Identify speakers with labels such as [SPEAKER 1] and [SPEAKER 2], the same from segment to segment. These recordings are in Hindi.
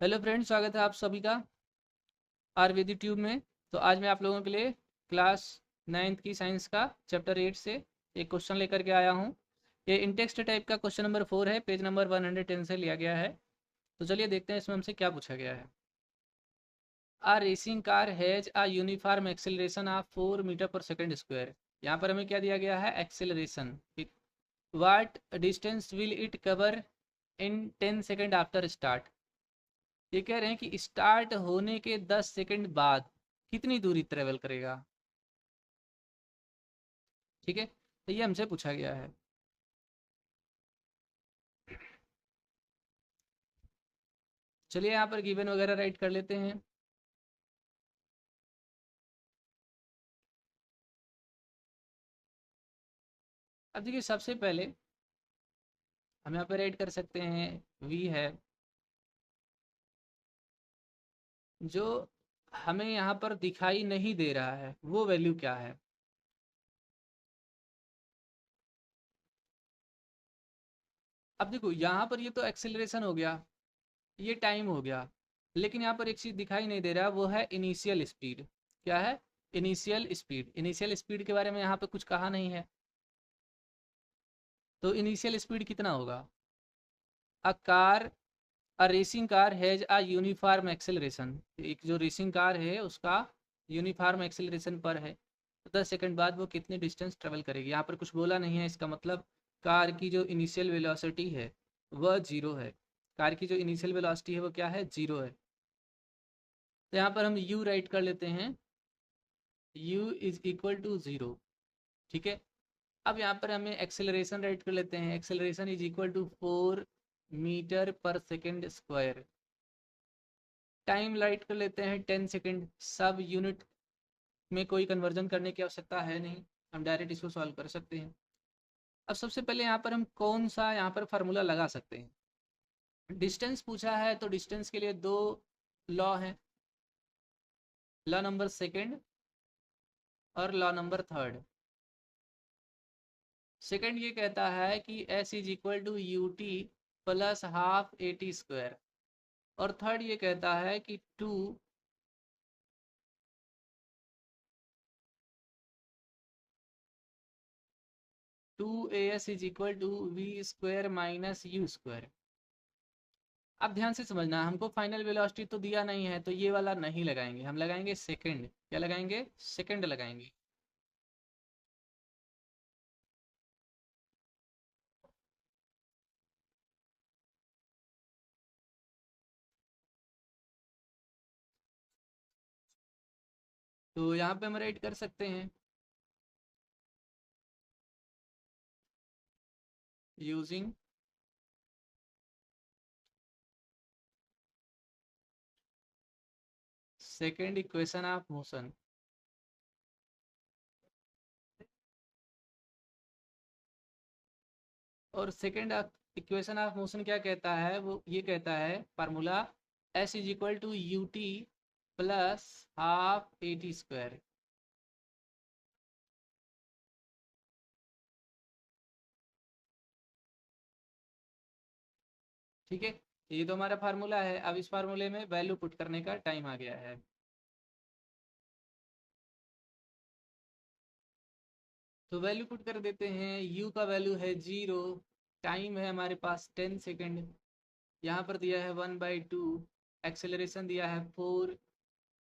[SPEAKER 1] हेलो फ्रेंड्स, स्वागत है आप सभी का आयुर्वेदी ट्यूब में। तो आज मैं आप लोगों के लिए क्लास 9th की साइंस का चैप्टर 8 से एक क्वेश्चन लेकर के आया हूँ। ये इंटेक्स्ट टाइप का क्वेश्चन नंबर 4 है, पेज नंबर 110 से लिया गया है। तो चलिए देखते हैं इसमें हमसे क्या पूछा गया है। A racing car has a uniform acceleration of 4 metre पर सेकेंड स्क्वायर। यहाँ पर हमें क्या दिया गया है? Acceleration. What distance will it cover in 10 second after start. ये कह रहे हैं कि स्टार्ट होने के 10 सेकंड बाद कितनी दूरी ट्रेवल करेगा। ठीक है, तो ये हमसे पूछा गया है। चलिए यहाँ पर गिवन वगैरह राइट कर लेते हैं। अब देखिए, सबसे पहले हम यहाँ पर राइट कर सकते हैं v है, जो हमें यहाँ पर दिखाई नहीं दे रहा है वो वैल्यू क्या है। अब देखो, यहाँ पर ये तो एक्सेलरेशन हो गया, ये टाइम हो गया, लेकिन यहाँ पर एक चीज़ दिखाई नहीं दे रहा, वो है इनिशियल स्पीड। क्या है? Initial speed. इनिशियल स्पीड के बारे में यहाँ पे कुछ कहा नहीं है, तो इनिशियल स्पीड कितना होगा? A car a racing car has a uniform acceleration. एक जो रेसिंग कार है उसका यूनिफॉर्म एक्सेलरेशन पर है, तो 10 सेकंड बाद वो कितनी डिस्टेंस ट्रेवल करेगी। यहाँ पर कुछ बोला नहीं है, इसका मतलब कार की जो इनिशियल वेलोसिटी है वह जीरो है। कार की जो इनिशियल वेलोसिटी है वो क्या है? जीरो है। तो यहाँ पर हम u राइट कर लेते हैं, u is equal to zero. ठीक है, अब यहाँ पर हमें एक्सेलरेशन राइट कर लेते हैं। Acceleration is equal to 4 metre पर सेकेंड स्क्वायर। टाइम राइट कर लेते हैं 10 सेकेंड। सब यूनिट में कोई कन्वर्जन करने की आवश्यकता है नहीं, हम डायरेक्ट इसको सॉल्व कर सकते हैं। अब सबसे पहले यहाँ पर हम कौन सा यहाँ पर फार्मूला लगा सकते हैं? डिस्टेंस पूछा है तो डिस्टेंस के लिए दो लॉ हैं, लॉ नंबर सेकेंड और लॉ नंबर थर्ड। सेकेंड ये कहता है कि s is equal to u t plus half a t square, और थर्ड ये कहता है कि 2as is equal to v square minus u square. अब ध्यान से समझना, हमको फाइनल वेलोसिटी तो दिया नहीं है, तो ये वाला नहीं लगाएंगे, हम लगाएंगे सेकंड। क्या लगाएंगे? सेकंड लगाएंगे। तो यहाँ पे हम राइट कर सकते हैं, using second equation of motion. और सेकंड इक्वेशन ऑफ मोशन क्या कहता है? वो ये कहता है formula, s is equal to u t plus half a t square. ठीक है, ये तो हमारा फार्मूला है। अब इस फार्मूले में वैल्यू पुट करने का टाइम आ गया है। तो वैल्यू पुट कर देते हैं। u का वैल्यू है जीरो, टाइम है हमारे पास 10 सेकेंड, यहाँ पर दिया है 1/2, एक्सेलरेशन दिया है 4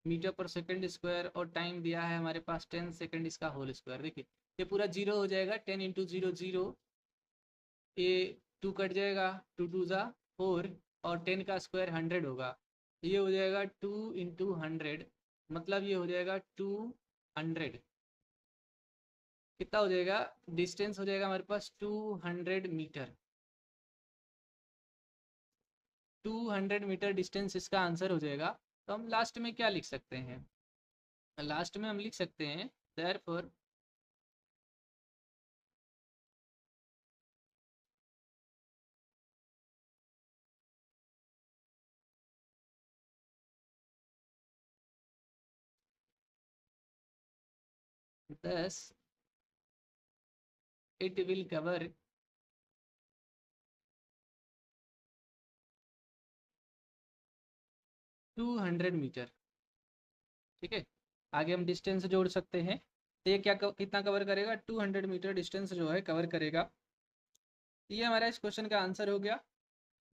[SPEAKER 1] मीटर पर सेकेंड स्क्वायर, और टाइम दिया है हमारे पास 10 सेकेंड, इसका होल स्क्वायर। देखिए, ये पूरा जीरो हो जाएगा, 10 × 0 0, ये 2 कट जाएगा, 2 2 ज़ा 4, और 10 का स्क्वायर 100 होगा। ये हो जाएगा 2 × 100, मतलब ये हो जाएगा 200। कितना हो जाएगा? डिस्टेंस हो जाएगा हमारे पास 200 मीटर। 200 मीटर डिस्टेंस इसका आंसर हो जाएगा। तो हम लास्ट में क्या लिख सकते हैं? लास्ट में हम लिख सकते हैं, therefore thus it will cover 200 metre. ठीक है, आगे हम डिस्टेंस जोड़ सकते हैं। तो ये क्या कितना कवर करेगा, 200 मीटर डिस्टेंस जो है कवर करेगा। ये हमारा इस क्वेश्चन का आंसर हो गया।